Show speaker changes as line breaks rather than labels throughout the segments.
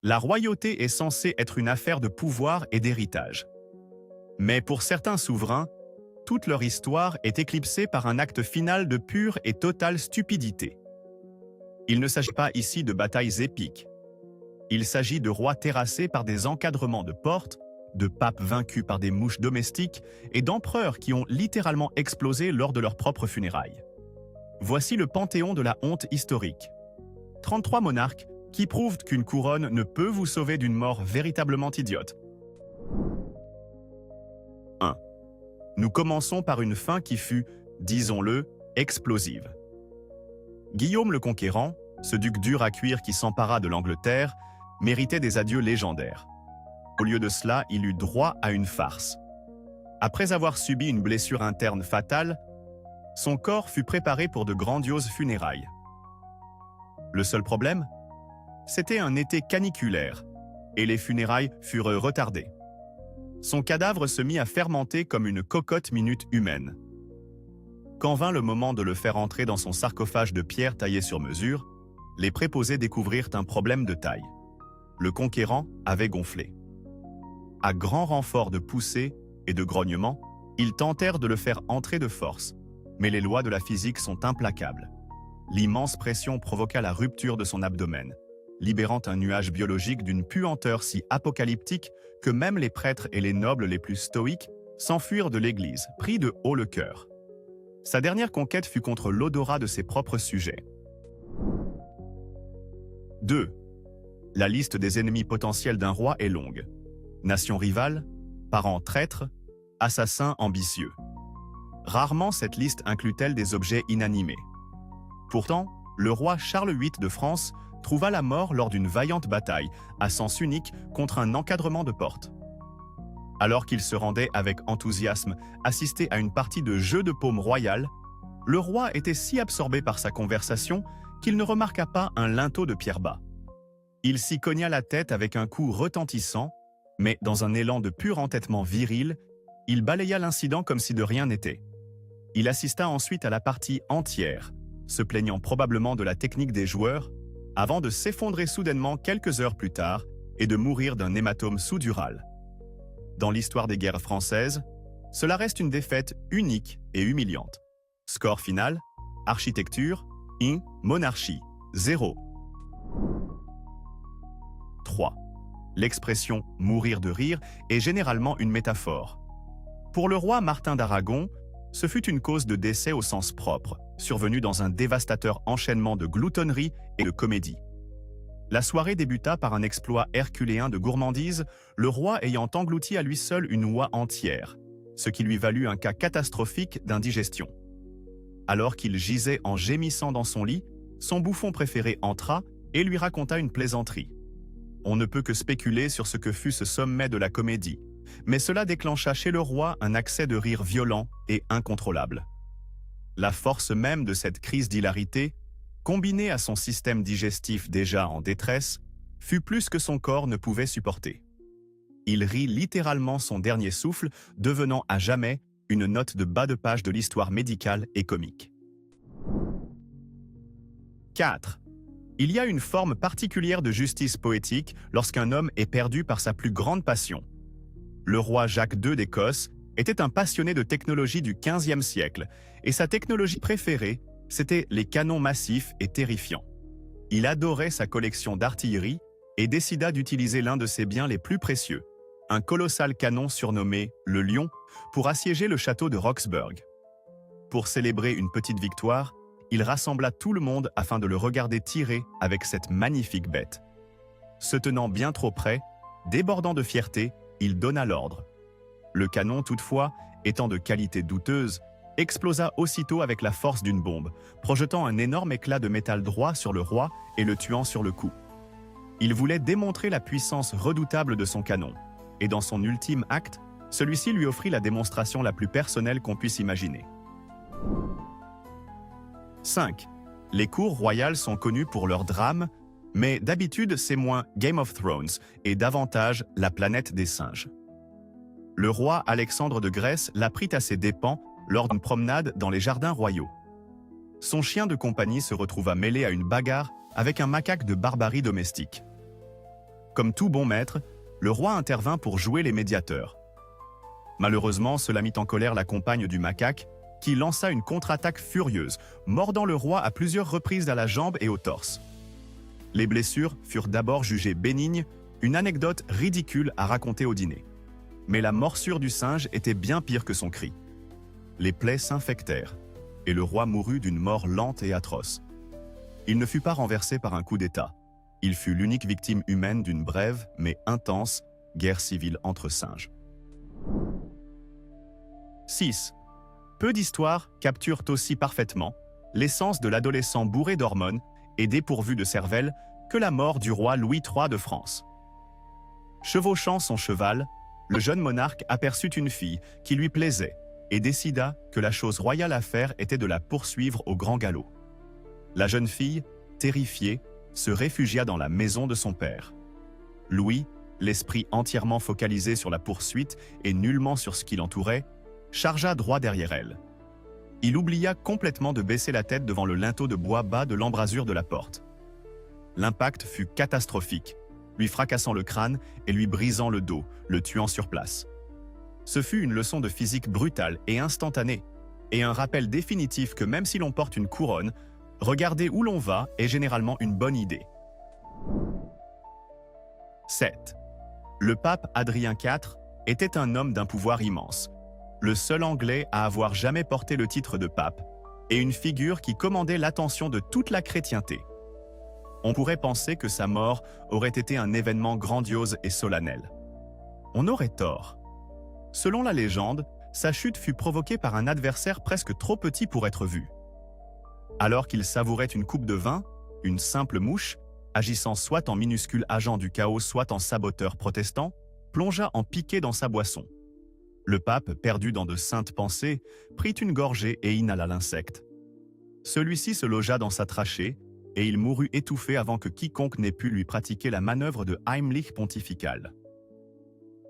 La royauté est censée être une affaire de pouvoir et d'héritage. Mais pour certains souverains, toute leur histoire est éclipsée par un acte final de pure et totale stupidité. Il ne s'agit pas ici de batailles épiques. Il s'agit de rois terrassés par des encadrements de portes, de papes vaincus par des mouches domestiques et d'empereurs qui ont littéralement explosé lors de leurs propres funérailles. Voici le panthéon de la honte historique. 33 monarques qui prouvent qu'une couronne ne peut vous sauver d'une mort véritablement idiote. 1. Nous commençons par une fin qui fut, disons-le, explosive. Guillaume le Conquérant, ce duc dur à cuire qui s'empara de l'Angleterre, méritait des adieux légendaires. Au lieu de cela, il eut droit à une farce. Après avoir subi une blessure interne fatale, son corps fut préparé pour de grandioses funérailles. Le seul problème? C'était un été caniculaire, et les funérailles furent retardées. Son cadavre se mit à fermenter comme une cocotte minute humaine. Quand vint le moment de le faire entrer dans son sarcophage de pierre taillé sur mesure, les préposés découvrirent un problème de taille. Le conquérant avait gonflé. À grand renfort de poussées et de grognements, ils tentèrent de le faire entrer de force, mais les lois de la physique sont implacables. L'immense pression provoqua la rupture de son abdomen, libérant un nuage biologique d'une puanteur si apocalyptique que même les prêtres et les nobles les plus stoïques s'enfuirent de l'église, pris de haut le cœur. Sa dernière conquête fut contre l'odorat de ses propres sujets. 2. La liste des ennemis potentiels d'un roi est longue. Nation rivale, parents traîtres, assassins ambitieux. Rarement cette liste inclut-elle des objets inanimés. Pourtant, le roi Charles VIII de France trouva la mort lors d'une vaillante bataille, à sens unique, contre un encadrement de porte. Alors qu'il se rendait avec enthousiasme assister à une partie de jeu de paume royal, le roi était si absorbé par sa conversation qu'il ne remarqua pas un linteau de pierre bas. Il s'y cogna la tête avec un coup retentissant, mais dans un élan de pur entêtement viril, il balaya l'incident comme si de rien n'était. Il assista ensuite à la partie entière, se plaignant probablement de la technique des joueurs, avant de s'effondrer soudainement quelques heures plus tard et de mourir d'un hématome sous-dural. Dans l'histoire des guerres françaises, cela reste une défaite unique et humiliante. Score final, architecture, monarchie, 0. 3. L'expression « mourir de rire » est généralement une métaphore. Pour le roi Martin d'Aragon, ce fut une cause de décès au sens propre, survenue dans un dévastateur enchaînement de gloutonnerie et de comédie. La soirée débuta par un exploit herculéen de gourmandise, le roi ayant englouti à lui seul une oie entière, ce qui lui valut un cas catastrophique d'indigestion. Alors qu'il gisait en gémissant dans son lit, son bouffon préféré entra et lui raconta une plaisanterie. On ne peut que spéculer sur ce que fut ce sommet de la comédie, mais cela déclencha chez le roi un accès de rire violent et incontrôlable. La force même de cette crise d'hilarité, combinée à son système digestif déjà en détresse, fut plus que son corps ne pouvait supporter. Il rit littéralement son dernier souffle, devenant à jamais une note de bas de page de l'histoire médicale et comique. 4. Il y a une forme particulière de justice poétique lorsqu'un homme est perdu par sa plus grande passion. Le roi Jacques II d'Écosse était un passionné de technologie du XVe siècle, et sa technologie préférée, c'était les canons massifs et terrifiants. Il adorait sa collection d'artillerie et décida d'utiliser l'un de ses biens les plus précieux, un colossal canon surnommé le Lion, pour assiéger le château de Roxburgh. Pour célébrer une petite victoire, il rassembla tout le monde afin de le regarder tirer avec cette magnifique bête. Se tenant bien trop près, débordant de fierté, il donna l'ordre. Le canon, toutefois, étant de qualité douteuse, explosa aussitôt avec la force d'une bombe, projetant un énorme éclat de métal droit sur le roi et le tuant sur le coup. Il voulait démontrer la puissance redoutable de son canon, et dans son ultime acte, celui-ci lui offrit la démonstration la plus personnelle qu'on puisse imaginer. 5. Les cours royales sont connues pour leurs drames, mais d'habitude c'est moins Game of Thrones et davantage la planète des singes. Le roi Alexandre de Grèce l'apprit à ses dépens lors d'une promenade dans les jardins royaux. Son chien de compagnie se retrouva mêlé à une bagarre avec un macaque de barbarie domestique. Comme tout bon maître, le roi intervint pour jouer les médiateurs. Malheureusement, cela mit en colère la compagne du macaque, qui lança une contre-attaque furieuse, mordant le roi à plusieurs reprises à la jambe et au torse. Les blessures furent d'abord jugées bénignes, une anecdote ridicule à raconter au dîner. Mais la morsure du singe était bien pire que son cri. Les plaies s'infectèrent, et le roi mourut d'une mort lente et atroce. Il ne fut pas renversé par un coup d'État. Il fut l'unique victime humaine d'une brève mais intense guerre civile entre singes. 6. Peu d'histoires capturent aussi parfaitement l'essence de l'adolescent bourré d'hormones et dépourvu de cervelle que la mort du roi Louis III de France. Chevauchant son cheval, le jeune monarque aperçut une fille qui lui plaisait et décida que la chose royale à faire était de la poursuivre au grand galop. La jeune fille, terrifiée, se réfugia dans la maison de son père. Louis, l'esprit entièrement focalisé sur la poursuite et nullement sur ce qui l'entourait, chargea droit derrière elle. Il oublia complètement de baisser la tête devant le linteau de bois bas de l'embrasure de la porte. L'impact fut catastrophique, lui fracassant le crâne et lui brisant le dos, le tuant sur place. Ce fut une leçon de physique brutale et instantanée, et un rappel définitif que même si l'on porte une couronne, regarder où l'on va est généralement une bonne idée. 7. Le pape Adrien IV était un homme d'un pouvoir immense, le seul Anglais à avoir jamais porté le titre de pape, et une figure qui commandait l'attention de toute la chrétienté. On pourrait penser que sa mort aurait été un événement grandiose et solennel. On aurait tort. Selon la légende, sa chute fut provoquée par un adversaire presque trop petit pour être vu. Alors qu'il savourait une coupe de vin, une simple mouche, agissant soit en minuscule agent du chaos, soit en saboteur protestant, plongea en piqué dans sa boisson. Le pape, perdu dans de saintes pensées, prit une gorgée et inhala l'insecte. Celui-ci se logea dans sa trachée, et il mourut étouffé avant que quiconque n'ait pu lui pratiquer la manœuvre de Heimlich pontifical.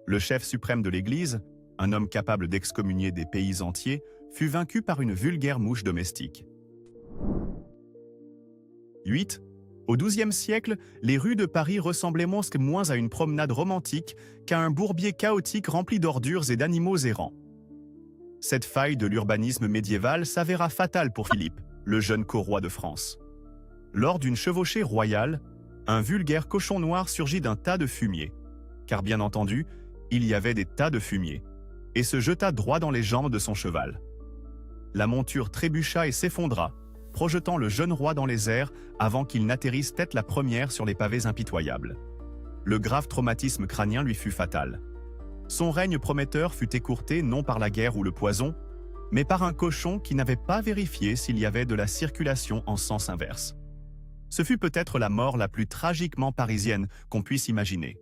Le chef suprême de l'Église, un homme capable d'excommunier des pays entiers, fut vaincu par une vulgaire mouche domestique. 8. Au XIIe siècle, les rues de Paris ressemblaient moins à une promenade romantique qu'à un bourbier chaotique rempli d'ordures et d'animaux errants. Cette faille de l'urbanisme médiéval s'avéra fatale pour Philippe, le jeune co-roi de France. Lors d'une chevauchée royale, un vulgaire cochon noir surgit d'un tas de fumier, car bien entendu, il y avait des tas de fumier, et se jeta droit dans les jambes de son cheval. La monture trébucha et s'effondra, projetant le jeune roi dans les airs avant qu'il n'atterrisse tête la première sur les pavés impitoyables. Le grave traumatisme crânien lui fut fatal. Son règne prometteur fut écourté non par la guerre ou le poison, mais par un cochon qui n'avait pas vérifié s'il y avait de la circulation en sens inverse. Ce fut peut-être la mort la plus tragiquement parisienne qu'on puisse imaginer.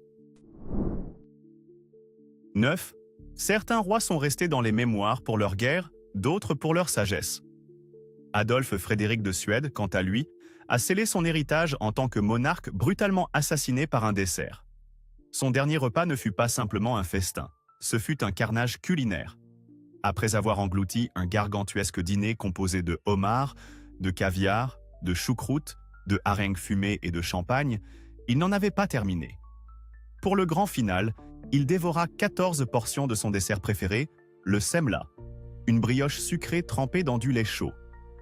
9. Certains rois sont restés dans les mémoires pour leur guerre, d'autres pour leur sagesse. Adolphe Frédéric de Suède, quant à lui, a scellé son héritage en tant que monarque brutalement assassiné par un dessert. Son dernier repas ne fut pas simplement un festin, ce fut un carnage culinaire. Après avoir englouti un gargantuesque dîner composé de homards, de caviar, de choucroute, de harengs fumés et de champagne, il n'en avait pas terminé. Pour le grand final, il dévora 14 portions de son dessert préféré, le semla, une brioche sucrée trempée dans du lait chaud.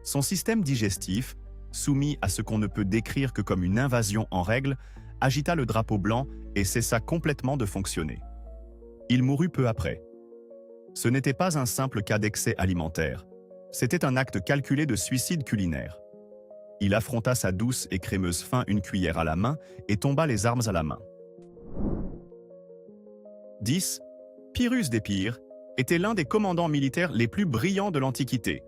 Son système digestif, soumis à ce qu'on ne peut décrire que comme une invasion en règle, agita le drapeau blanc et cessa complètement de fonctionner. Il mourut peu après. Ce n'était pas un simple cas d'excès alimentaire, c'était un acte calculé de suicide culinaire. Il affronta sa douce et crémeuse faim une cuillère à la main et tomba les armes à la main. 10. Pyrrhus d'Épire était l'un des commandants militaires les plus brillants de l'Antiquité.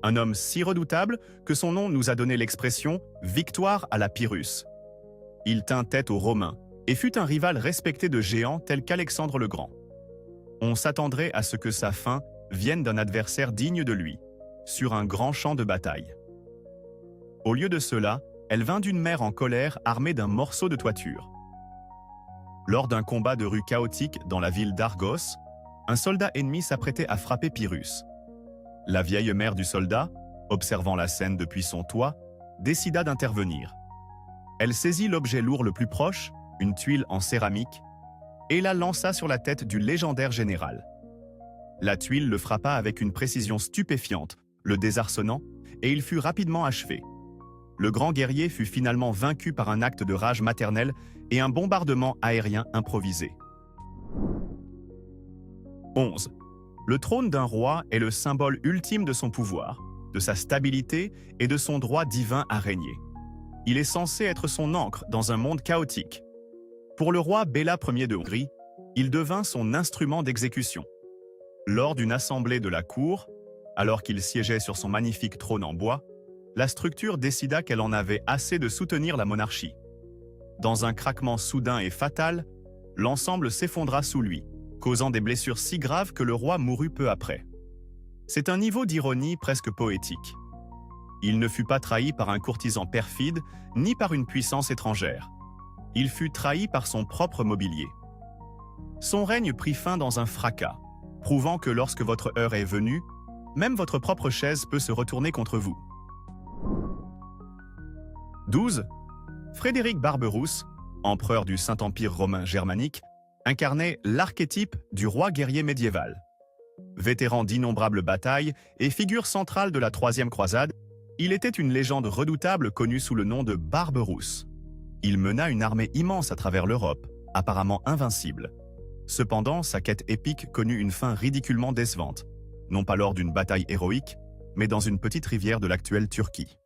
Un homme si redoutable que son nom nous a donné l'expression « victoire à la Pyrrhus ». Il tint tête aux Romains et fut un rival respecté de géants tels qu'Alexandre le Grand. On s'attendrait à ce que sa fin vienne d'un adversaire digne de lui, sur un grand champ de bataille. Au lieu de cela, elle vint d'une mer en colère armée d'un morceau de toiture. Lors d'un combat de rue chaotique dans la ville d'Argos, un soldat ennemi s'apprêtait à frapper Pyrrhus. La vieille mère du soldat, observant la scène depuis son toit, décida d'intervenir. Elle saisit l'objet lourd le plus proche, une tuile en céramique, et la lança sur la tête du légendaire général. La tuile le frappa avec une précision stupéfiante, le désarçonnant, et il fut rapidement achevé. Le grand guerrier fut finalement vaincu par un acte de rage maternelle et un bombardement aérien improvisé. 11. Le trône d'un roi est le symbole ultime de son pouvoir, de sa stabilité et de son droit divin à régner. Il est censé être son ancre dans un monde chaotique. Pour le roi Béla Ier de Hongrie, il devint son instrument d'exécution. Lors d'une assemblée de la cour, alors qu'il siégeait sur son magnifique trône en bois, la structure décida qu'elle en avait assez de soutenir la monarchie. Dans un craquement soudain et fatal, l'ensemble s'effondra sous lui, causant des blessures si graves que le roi mourut peu après. C'est un niveau d'ironie presque poétique. Il ne fut pas trahi par un courtisan perfide, ni par une puissance étrangère. Il fut trahi par son propre mobilier. Son règne prit fin dans un fracas, prouvant que lorsque votre heure est venue, même votre propre chaise peut se retourner contre vous. 12. Frédéric Barberousse, empereur du Saint-Empire romain germanique, incarnait l'archétype du roi guerrier médiéval. Vétéran d'innombrables batailles et figure centrale de la Troisième Croisade, il était une légende redoutable connue sous le nom de Barberousse. Il mena une armée immense à travers l'Europe, apparemment invincible. Cependant, sa quête épique connut une fin ridiculement décevante, non pas lors d'une bataille héroïque, mais dans une petite rivière de l'actuelle Turquie.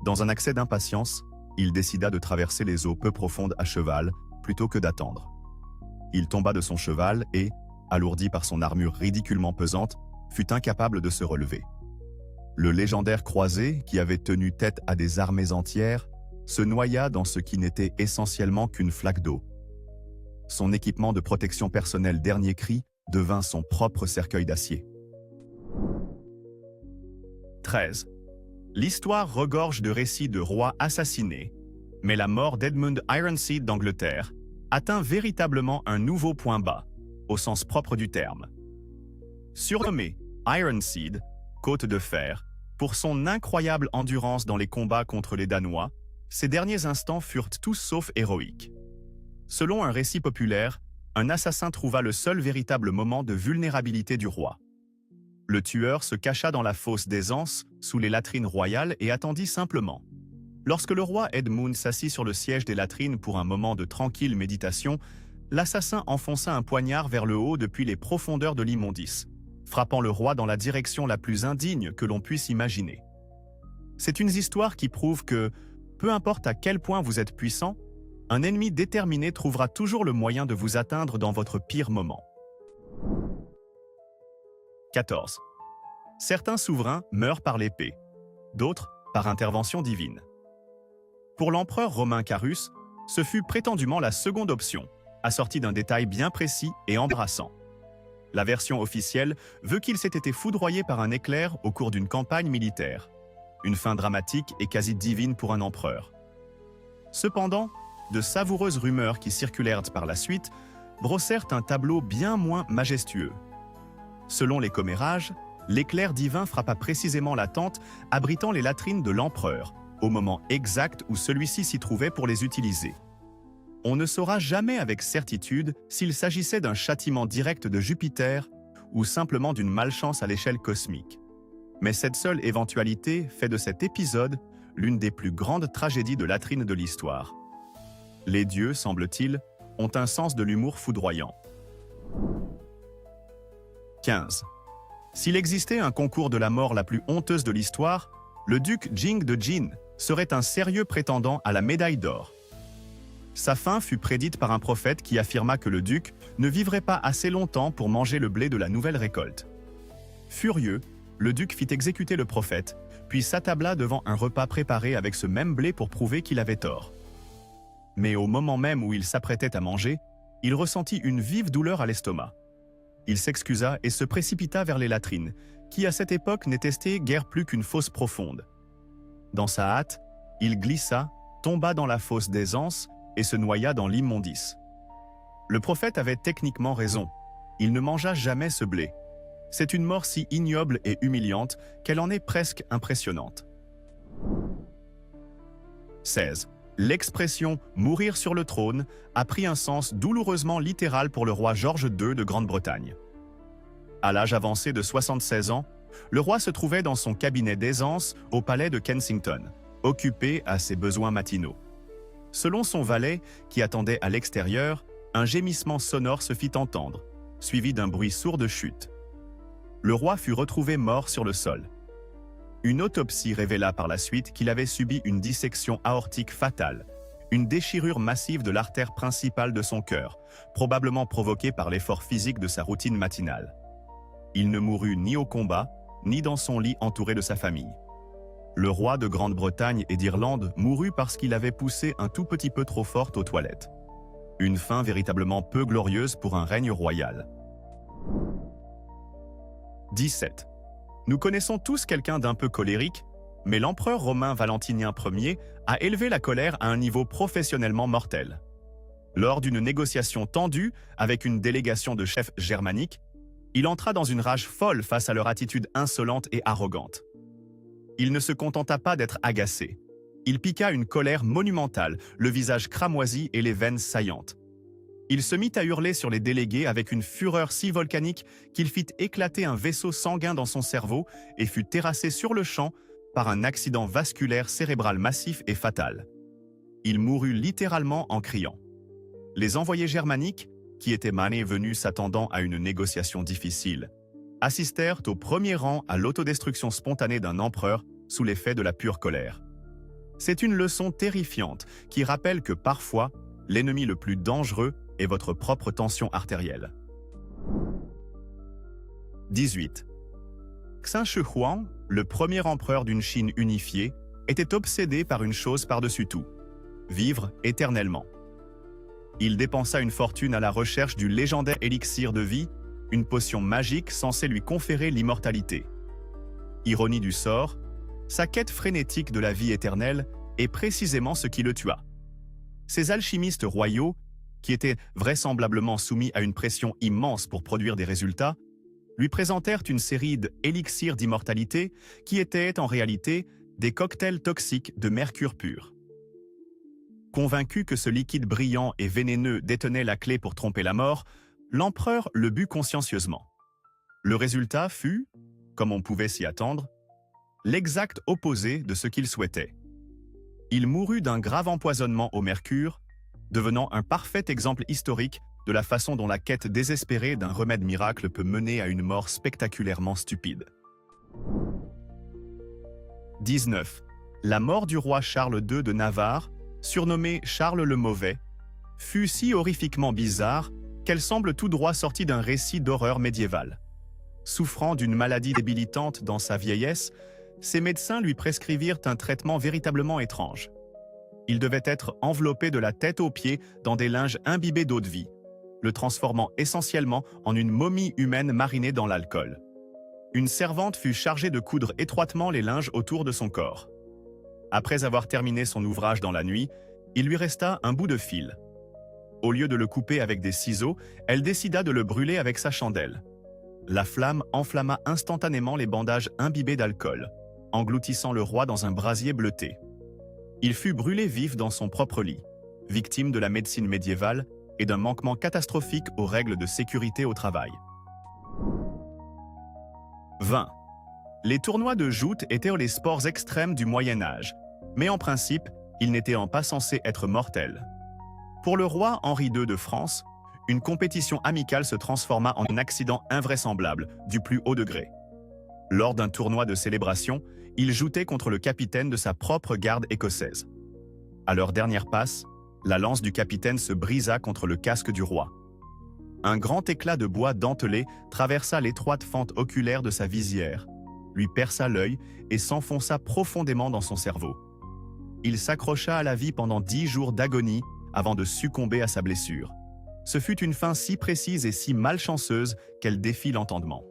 Dans un accès d'impatience, il décida de traverser les eaux peu profondes à cheval plutôt que d'attendre. Il tomba de son cheval et, alourdi par son armure ridiculement pesante, fut incapable de se relever. Le légendaire croisé, qui avait tenu tête à des armées entières, se noya dans ce qui n'était essentiellement qu'une flaque d'eau. Son équipement de protection personnelle dernier cri devint son propre cercueil d'acier. 13. L'histoire regorge de récits de rois assassinés, mais la mort d'Edmund Ironseed d'Angleterre atteint véritablement un nouveau point bas, au sens propre du terme. Surnommé Ironseed, côte de fer, pour son incroyable endurance dans les combats contre les Danois, ses derniers instants furent tous sauf héroïques. Selon un récit populaire, un assassin trouva le seul véritable moment de vulnérabilité du roi. Le tueur se cacha dans la fosse d'Aisance, sous les latrines royales, et attendit simplement. Lorsque le roi Edmund s'assit sur le siège des latrines pour un moment de tranquille méditation, l'assassin enfonça un poignard vers le haut depuis les profondeurs de l'immondice, frappant le roi dans la direction la plus indigne que l'on puisse imaginer. C'est une histoire qui prouve que, peu importe à quel point vous êtes puissant, un ennemi déterminé trouvera toujours le moyen de vous atteindre dans votre pire moment. 14. Certains souverains meurent par l'épée, d'autres par intervention divine. Pour l'empereur romain Carus, ce fut prétendument la seconde option, assortie d'un détail bien précis et embarrassant. La version officielle veut qu'il s'ait été foudroyé par un éclair au cours d'une campagne militaire. Une fin dramatique et quasi divine pour un empereur. Cependant, de savoureuses rumeurs qui circulèrent par la suite brossèrent un tableau bien moins majestueux. Selon les commérages, l'éclair divin frappa précisément la tente abritant les latrines de l'empereur, au moment exact où celui-ci s'y trouvait pour les utiliser. On ne saura jamais avec certitude s'il s'agissait d'un châtiment direct de Jupiter ou simplement d'une malchance à l'échelle cosmique. Mais cette seule éventualité fait de cet épisode l'une des plus grandes tragédies de latrines de l'histoire. Les dieux, semble-t-il, ont un sens de l'humour foudroyant. 15. S'il existait un concours de la mort la plus honteuse de l'histoire, le duc Jing de Jin serait un sérieux prétendant à la médaille d'or. Sa fin fut prédite par un prophète qui affirma que le duc ne vivrait pas assez longtemps pour manger le blé de la nouvelle récolte. Furieux, le duc fit exécuter le prophète, puis s'attabla devant un repas préparé avec ce même blé pour prouver qu'il avait tort. Mais au moment même où il s'apprêtait à manger, il ressentit une vive douleur à l'estomac. Il s'excusa et se précipita vers les latrines, qui à cette époque n'étaient guère plus qu'une fosse profonde. Dans sa hâte, il glissa, tomba dans la fosse d'Aisance et se noya dans l'immondice. Le prophète avait techniquement raison. Il ne mangea jamais ce blé. C'est une mort si ignoble et humiliante qu'elle en est presque impressionnante. 16. L'expression « mourir sur le trône » a pris un sens douloureusement littéral pour le roi George II de Grande-Bretagne. À l'âge avancé de 76 ans, le roi se trouvait dans son cabinet d'aisance au palais de Kensington, occupé à ses besoins matinaux. Selon son valet, qui attendait à l'extérieur, un gémissement sonore se fit entendre, suivi d'un bruit sourd de chute. Le roi fut retrouvé mort sur le sol. Une autopsie révéla par la suite qu'il avait subi une dissection aortique fatale, une déchirure massive de l'artère principale de son cœur, probablement provoquée par l'effort physique de sa routine matinale. Il ne mourut ni au combat, ni dans son lit entouré de sa famille. Le roi de Grande-Bretagne et d'Irlande mourut parce qu'il avait poussé un tout petit peu trop fort aux toilettes. Une fin véritablement peu glorieuse pour un règne royal. 17. Nous connaissons tous quelqu'un d'un peu colérique, mais l'empereur romain Valentinien Ier a élevé la colère à un niveau professionnellement mortel. Lors d'une négociation tendue avec une délégation de chefs germaniques, il entra dans une rage folle face à leur attitude insolente et arrogante. Il ne se contenta pas d'être agacé. Il piqua une colère monumentale, le visage cramoisi et les veines saillantes. Il se mit à hurler sur les délégués avec une fureur si volcanique qu'il fit éclater un vaisseau sanguin dans son cerveau et fut terrassé sur le champ par un accident vasculaire cérébral massif et fatal. Il mourut littéralement en criant. Les envoyés germaniques, qui étaient venus s'attendant à une négociation difficile, assistèrent au premier rang à l'autodestruction spontanée d'un empereur sous l'effet de la pure colère. C'est une leçon terrifiante qui rappelle que parfois, l'ennemi le plus dangereux est votre propre tension artérielle. 18. Xin Shi Huang, le premier empereur d'une Chine unifiée, était obsédé par une chose par-dessus tout: vivre éternellement. Il dépensa une fortune à la recherche du légendaire élixir de vie, une potion magique censée lui conférer l'immortalité. Ironie du sort, sa quête frénétique de la vie éternelle est précisément ce qui le tua. Ces alchimistes royaux, qui étaient vraisemblablement soumis à une pression immense pour produire des résultats, lui présentèrent une série d'élixirs d'immortalité qui étaient en réalité des cocktails toxiques de mercure pur. Convaincu que ce liquide brillant et vénéneux détenait la clé pour tromper la mort, l'empereur le but consciencieusement. Le résultat fut, comme on pouvait s'y attendre, l'exact opposé de ce qu'il souhaitait. Il mourut d'un grave empoisonnement au mercure, devenant un parfait exemple historique de la façon dont la quête désespérée d'un remède miracle peut mener à une mort spectaculairement stupide. 19. La mort du roi Charles II de Navarre, surnommé Charles le Mauvais, fut si horrifiquement bizarre qu'elle semble tout droit sortie d'un récit d'horreur médiévale. Souffrant d'une maladie débilitante dans sa vieillesse, ses médecins lui prescrivirent un traitement véritablement étrange. Il devait être enveloppé de la tête aux pieds dans des linges imbibés d'eau de vie, le transformant essentiellement en une momie humaine marinée dans l'alcool. Une servante fut chargée de coudre étroitement les linges autour de son corps. Après avoir terminé son ouvrage dans la nuit, il lui resta un bout de fil. Au lieu de le couper avec des ciseaux, elle décida de le brûler avec sa chandelle. La flamme enflamma instantanément les bandages imbibés d'alcool, engloutissant le roi dans un brasier bleuté. Il fut brûlé vif dans son propre lit, victime de la médecine médiévale et d'un manquement catastrophique aux règles de sécurité au travail. 20. Les tournois de joute étaient les sports extrêmes du Moyen Âge, mais en principe, ils n'étaient pas censés être mortels. Pour le roi Henri II de France, une compétition amicale se transforma en un accident invraisemblable du plus haut degré. Lors d'un tournoi de célébration, il joutait contre le capitaine de sa propre garde écossaise. À leur dernière passe, la lance du capitaine se brisa contre le casque du roi. Un grand éclat de bois dentelé traversa l'étroite fente oculaire de sa visière, lui perça l'œil et s'enfonça profondément dans son cerveau. Il s'accrocha à la vie pendant 10 jours d'agonie avant de succomber à sa blessure. Ce fut une fin si précise et si malchanceuse qu'elle défie l'entendement.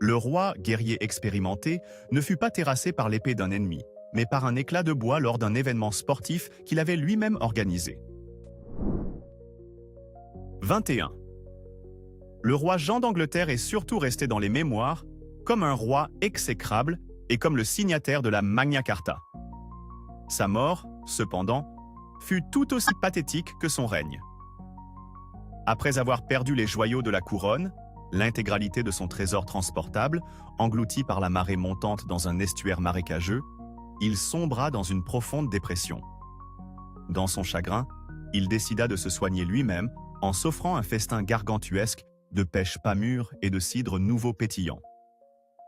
Le roi, guerrier expérimenté, ne fut pas terrassé par l'épée d'un ennemi, mais par un éclat de bois lors d'un événement sportif qu'il avait lui-même organisé. 21. Le roi Jean d'Angleterre est surtout resté dans les mémoires comme un roi exécrable et comme le signataire de la Magna Carta. Sa mort, cependant, fut tout aussi pathétique que son règne. Après avoir perdu les joyaux de la couronne, l'intégralité de son trésor transportable, englouti par la marée montante dans un estuaire marécageux, il sombra dans une profonde dépression. Dans son chagrin, il décida de se soigner lui-même en s'offrant un festin gargantuesque de pêches pas mûres et de cidre nouveau pétillant.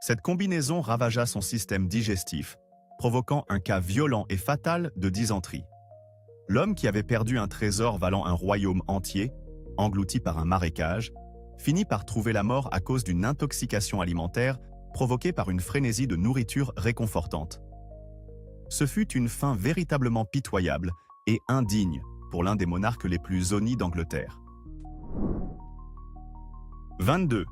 Cette combinaison ravagea son système digestif, provoquant un cas violent et fatal de dysenterie. L'homme qui avait perdu un trésor valant un royaume entier, englouti par un marécage, finit par trouver la mort à cause d'une intoxication alimentaire provoquée par une frénésie de nourriture réconfortante. Ce fut une fin véritablement pitoyable et indigne pour l'un des monarques les plus honnis d'Angleterre. 22.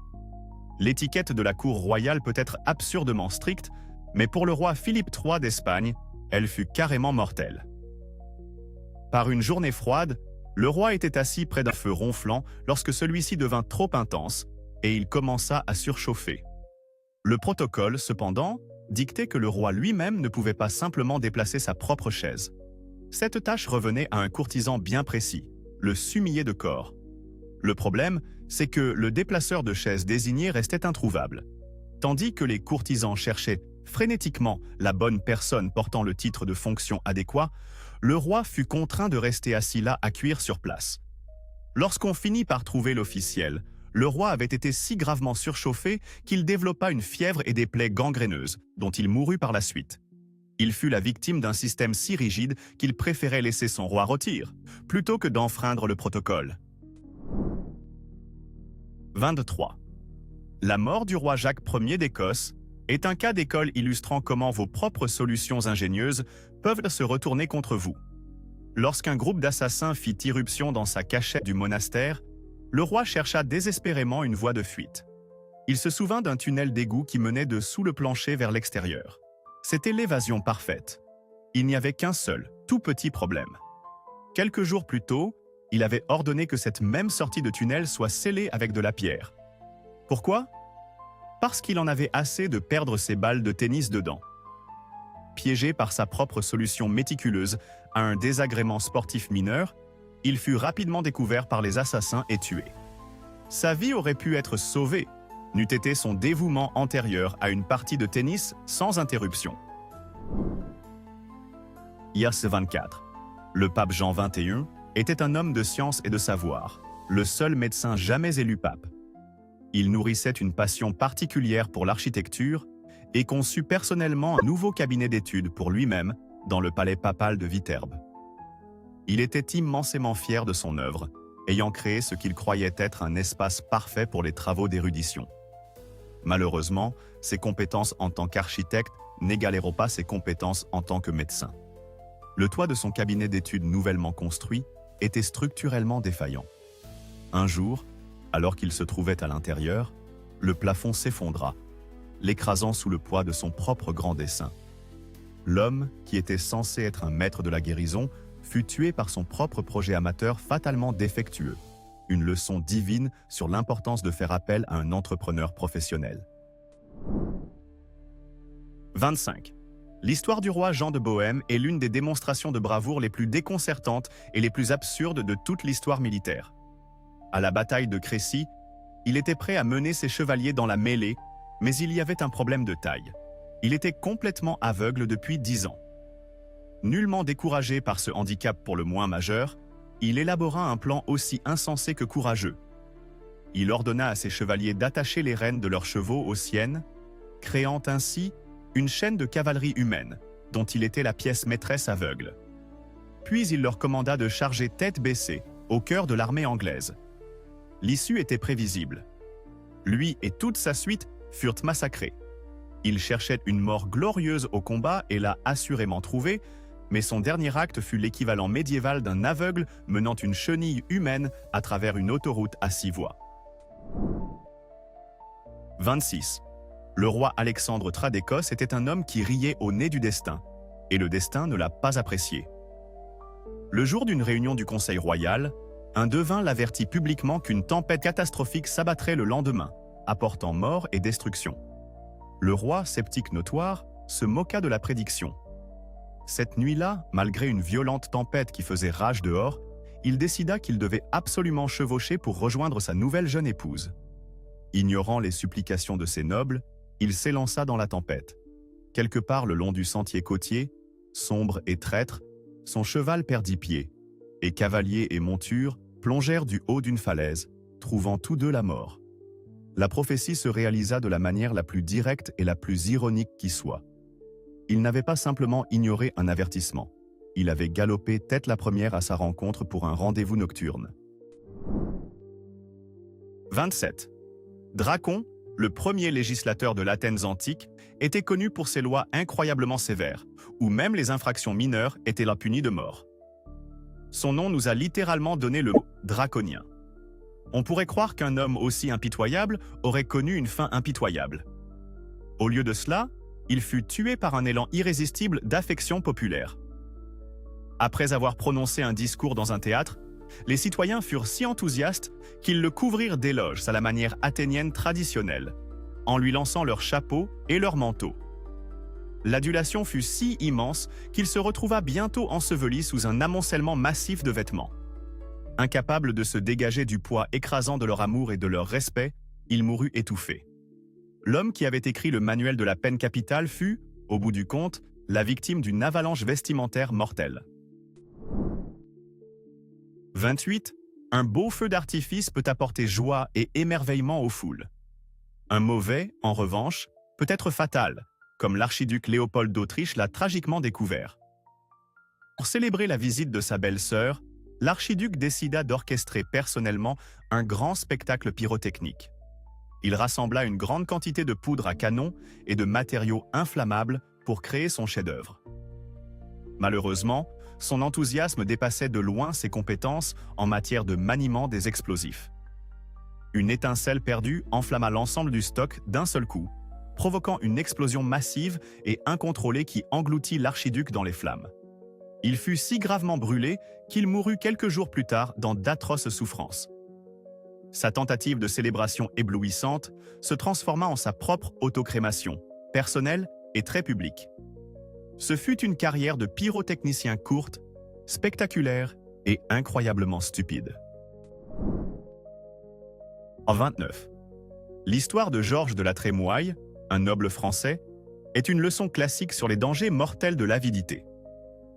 L'étiquette de la cour royale peut être absurdement stricte, mais pour le roi Philippe III d'Espagne, elle fut carrément mortelle. Par une journée froide, le roi était assis près d'un feu ronflant lorsque celui-ci devint trop intense et il commença à surchauffer. Le protocole, cependant, dictait que le roi lui-même ne pouvait pas simplement déplacer sa propre chaise. Cette tâche revenait à un courtisan bien précis, le sumiller de corps. Le problème, c'est que le déplaceur de chaise désigné restait introuvable. Tandis que les courtisans cherchaient frénétiquement la bonne personne portant le titre de fonction adéquat, le roi fut contraint de rester assis là à cuire sur place. Lorsqu'on finit par trouver l'officiel, le roi avait été si gravement surchauffé qu'il développa une fièvre et des plaies gangréneuses, dont il mourut par la suite. Il fut la victime d'un système si rigide qu'il préférait laisser son roi rôtir, plutôt que d'enfreindre le protocole. 23. La mort du roi Jacques Ier d'Écosse est un cas d'école illustrant comment vos propres solutions ingénieuses peuvent se retourner contre vous. Lorsqu'un groupe d'assassins fit irruption dans sa cachette du monastère, le roi chercha désespérément une voie de fuite. Il se souvint d'un tunnel d'égout qui menait de sous le plancher vers l'extérieur. C'était l'évasion parfaite. Il n'y avait qu'un seul, tout petit problème. Quelques jours plus tôt, il avait ordonné que cette même sortie de tunnel soit scellée avec de la pierre. Pourquoi ? Parce qu'il en avait assez de perdre ses balles de tennis dedans. Piégé par sa propre solution méticuleuse à un désagrément sportif mineur, il fut rapidement découvert par les assassins et tué. Sa vie aurait pu être sauvée, n'eût été son dévouement antérieur à une partie de tennis sans interruption. Ias 24. Le pape Jean XXI était un homme de science et de savoir, le seul médecin jamais élu pape. Il nourrissait une passion particulière pour l'architecture et conçut personnellement un nouveau cabinet d'études pour lui-même dans le palais papal de Viterbe. Il était immensément fier de son œuvre, ayant créé ce qu'il croyait être un espace parfait pour les travaux d'érudition. Malheureusement, ses compétences en tant qu'architecte n'égalèrent pas ses compétences en tant que médecin. Le toit de son cabinet d'études nouvellement construit était structurellement défaillant. Un jour, alors qu'il se trouvait à l'intérieur, le plafond s'effondra, l'écrasant sous le poids de son propre grand dessein. L'homme, qui était censé être un maître de la guérison, fut tué par son propre projet amateur fatalement défectueux. Une leçon divine sur l'importance de faire appel à un entrepreneur professionnel. 25. L'histoire du roi Jean de Bohême est l'une des démonstrations de bravoure les plus déconcertantes et les plus absurdes de toute l'histoire militaire. À la bataille de Crécy, il était prêt à mener ses chevaliers dans la mêlée, mais il y avait un problème de taille. Il était complètement aveugle depuis 10 ans. Nullement découragé par ce handicap pour le moins majeur, il élabora un plan aussi insensé que courageux. Il ordonna à ses chevaliers d'attacher les rênes de leurs chevaux aux siennes, créant ainsi une chaîne de cavalerie humaine, dont il était la pièce maîtresse aveugle. Puis il leur commanda de charger tête baissée, au cœur de l'armée anglaise. L'issue était prévisible. Lui et toute sa suite furent massacrés. Il cherchait une mort glorieuse au combat et l'a assurément trouvée, mais son dernier acte fut l'équivalent médiéval d'un aveugle menant une chenille humaine à travers une autoroute à 6 voies. 26. Le roi Alexandre III d'Écosse était un homme qui riait au nez du destin, et le destin ne l'a pas apprécié. Le jour d'une réunion du Conseil royal, un devin l'avertit publiquement qu'une tempête catastrophique s'abattrait le lendemain, apportant mort et destruction. Le roi, sceptique notoire, se moqua de la prédiction. Cette nuit-là, malgré une violente tempête qui faisait rage dehors, il décida qu'il devait absolument chevaucher pour rejoindre sa nouvelle jeune épouse. Ignorant les supplications de ses nobles, il s'élança dans la tempête. Quelque part le long du sentier côtier, sombre et traître, son cheval perdit pied, et cavalier et monture plongèrent du haut d'une falaise, trouvant tous deux la mort. La prophétie se réalisa de la manière la plus directe et la plus ironique qui soit. Il n'avait pas simplement ignoré un avertissement. Il avait galopé tête la première à sa rencontre pour un rendez-vous nocturne. 27. Dracon, le premier législateur de l'Athènes antique, était connu pour ses lois incroyablement sévères, où même les infractions mineures étaient là punies de mort. Son nom nous a littéralement donné le mot draconien. On pourrait croire qu'un homme aussi impitoyable aurait connu une fin impitoyable. Au lieu de cela, il fut tué par un élan irrésistible d'affection populaire. Après avoir prononcé un discours dans un théâtre, les citoyens furent si enthousiastes qu'ils le couvrirent d'éloges à la manière athénienne traditionnelle, en lui lançant leurs chapeaux et leurs manteaux. L'adulation fut si immense qu'il se retrouva bientôt enseveli sous un amoncellement massif de vêtements. Incapable de se dégager du poids écrasant de leur amour et de leur respect, il mourut étouffé. L'homme qui avait écrit le manuel de la peine capitale fut, au bout du compte, la victime d'une avalanche vestimentaire mortelle. 28. Un beau feu d'artifice peut apporter joie et émerveillement aux foules. Un mauvais, en revanche, peut être fatal, comme l'archiduc Léopold d'Autriche l'a tragiquement découvert. Pour célébrer la visite de sa belle-sœur, l'archiduc décida d'orchestrer personnellement un grand spectacle pyrotechnique. Il rassembla une grande quantité de poudre à canon et de matériaux inflammables pour créer son chef-d'œuvre. Malheureusement, son enthousiasme dépassait de loin ses compétences en matière de maniement des explosifs. Une étincelle perdue enflamma l'ensemble du stock d'un seul coup, provoquant une explosion massive et incontrôlée qui engloutit l'archiduc dans les flammes. Il fut si gravement brûlé qu'il mourut quelques jours plus tard dans d'atroces souffrances. Sa tentative de célébration éblouissante se transforma en sa propre autocrémation, personnelle et très publique. Ce fut une carrière de pyrotechnicien courte, spectaculaire et incroyablement stupide. En 29. L'histoire de Georges de la Trémoille, un noble français, est une leçon classique sur les dangers mortels de l'avidité.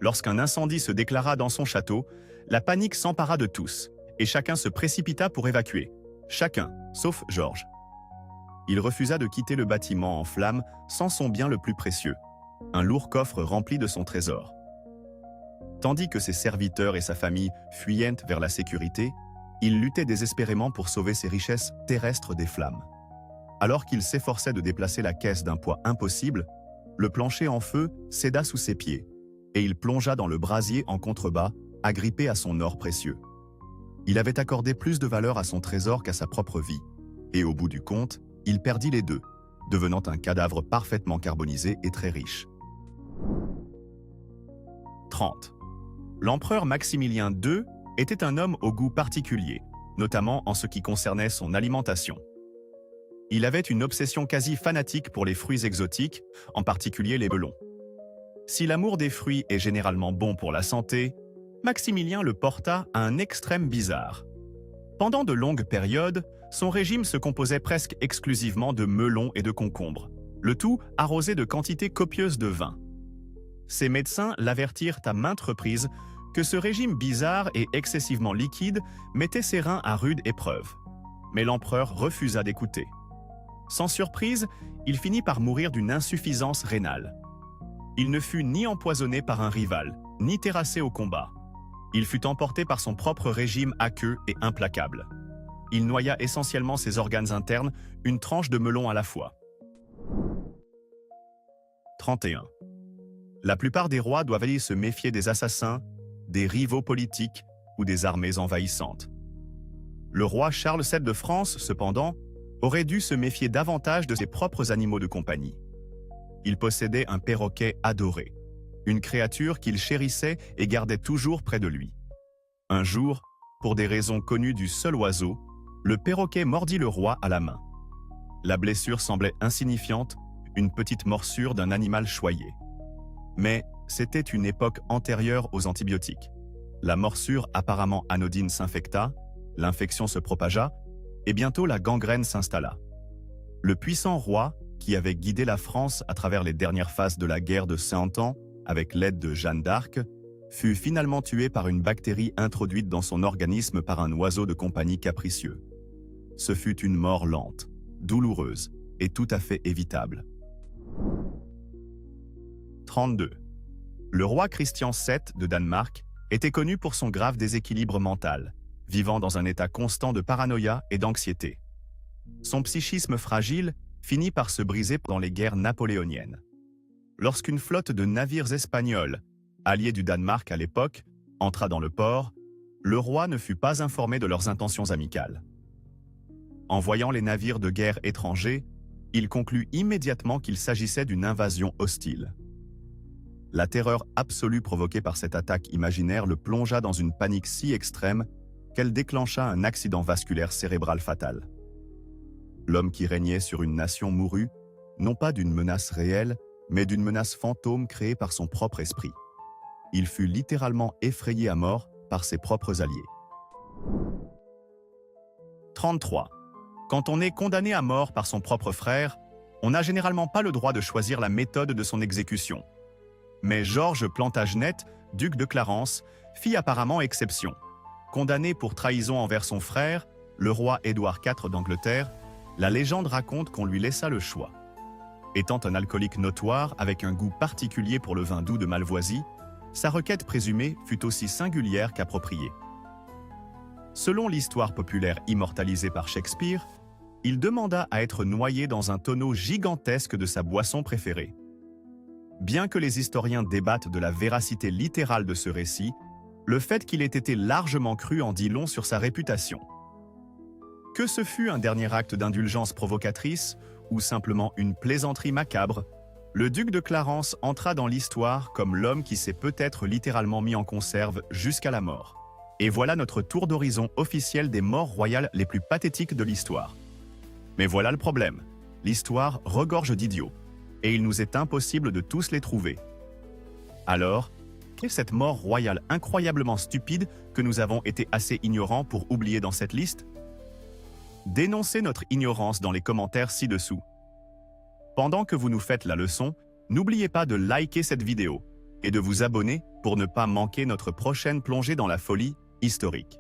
Lorsqu'un incendie se déclara dans son château, la panique s'empara de tous, et chacun se précipita pour évacuer. Chacun, sauf Georges. Il refusa de quitter le bâtiment en flammes sans son bien le plus précieux, un lourd coffre rempli de son trésor. Tandis que ses serviteurs et sa famille fuyaient vers la sécurité, il luttait désespérément pour sauver ses richesses terrestres des flammes. Alors qu'il s'efforçait de déplacer la caisse d'un poids impossible, le plancher en feu céda sous ses pieds, et il plongea dans le brasier en contrebas, agrippé à son or précieux. Il avait accordé plus de valeur à son trésor qu'à sa propre vie, et au bout du compte, il perdit les deux, devenant un cadavre parfaitement carbonisé et très riche. 30. L'empereur Maximilien II était un homme au goût particulier, notamment en ce qui concernait son alimentation. Il avait une obsession quasi fanatique pour les fruits exotiques, en particulier les melons. Si l'amour des fruits est généralement bon pour la santé, Maximilien le porta à un extrême bizarre. Pendant de longues périodes, son régime se composait presque exclusivement de melons et de concombres, le tout arrosé de quantités copieuses de vin. Ses médecins l'avertirent à maintes reprises que ce régime bizarre et excessivement liquide mettait ses reins à rude épreuve. Mais l'empereur refusa d'écouter. Sans surprise, il finit par mourir d'une insuffisance rénale. Il ne fut ni empoisonné par un rival, ni terrassé au combat. Il fut emporté par son propre régime aqueux et implacable. Il noya essentiellement ses organes internes, une tranche de melon à la fois. 31. La plupart des rois doivent aller se méfier des assassins, des rivaux politiques ou des armées envahissantes. Le roi Charles VII de France, cependant, aurait dû se méfier davantage de ses propres animaux de compagnie. Il possédait un perroquet adoré, une créature qu'il chérissait et gardait toujours près de lui. Un jour, pour des raisons connues du seul oiseau, le perroquet mordit le roi à la main. La blessure semblait insignifiante, une petite morsure d'un animal choyé. Mais c'était une époque antérieure aux antibiotiques. La morsure apparemment anodine s'infecta, l'infection se propagea, et bientôt la gangrène s'installa. Le puissant roi, qui avait guidé la France à travers les dernières phases de la guerre de 100 ans, avec l'aide de Jeanne d'Arc, fut finalement tué par une bactérie introduite dans son organisme par un oiseau de compagnie capricieux. Ce fut une mort lente, douloureuse et tout à fait évitable. 32. Le roi Christian VII de Danemark était connu pour son grave déséquilibre mental, vivant dans un état constant de paranoïa et d'anxiété. Son psychisme fragile finit par se briser pendant les guerres napoléoniennes. Lorsqu'une flotte de navires espagnols, alliés du Danemark à l'époque, entra dans le port, le roi ne fut pas informé de leurs intentions amicales. En voyant les navires de guerre étrangers, il conclut immédiatement qu'il s'agissait d'une invasion hostile. La terreur absolue provoquée par cette attaque imaginaire le plongea dans une panique si extrême qu'elle déclencha un accident vasculaire cérébral fatal. L'homme qui régnait sur une nation mourut, non pas d'une menace réelle, mais d'une menace fantôme créée par son propre esprit. Il fut littéralement effrayé à mort par ses propres alliés. 33. Quand on est condamné à mort par son propre frère, on n'a généralement pas le droit de choisir la méthode de son exécution. Mais Georges Plantagenet, duc de Clarence, fit apparemment exception. Condamné pour trahison envers son frère, le roi Édouard IV d'Angleterre, la légende raconte qu'on lui laissa le choix. Étant un alcoolique notoire avec un goût particulier pour le vin doux de Malvoisie, sa requête présumée fut aussi singulière qu'appropriée. Selon l'histoire populaire immortalisée par Shakespeare, il demanda à être noyé dans un tonneau gigantesque de sa boisson préférée. Bien que les historiens débattent de la véracité littérale de ce récit, le fait qu'il ait été largement cru en dit long sur sa réputation. Que ce fût un dernier acte d'indulgence provocatrice ou simplement une plaisanterie macabre, le duc de Clarence entra dans l'histoire comme l'homme qui s'est peut-être littéralement mis en conserve jusqu'à la mort. Et voilà notre tour d'horizon officiel des morts royales les plus pathétiques de l'histoire. Mais voilà le problème, l'histoire regorge d'idiots, et il nous est impossible de tous les trouver. Alors, qu'est cette mort royale incroyablement stupide que nous avons été assez ignorants pour oublier dans cette liste? Dénoncez notre ignorance dans les commentaires ci-dessous. Pendant que vous nous faites la leçon, n'oubliez pas de liker cette vidéo et de vous abonner pour ne pas manquer notre prochaine plongée dans la folie historique.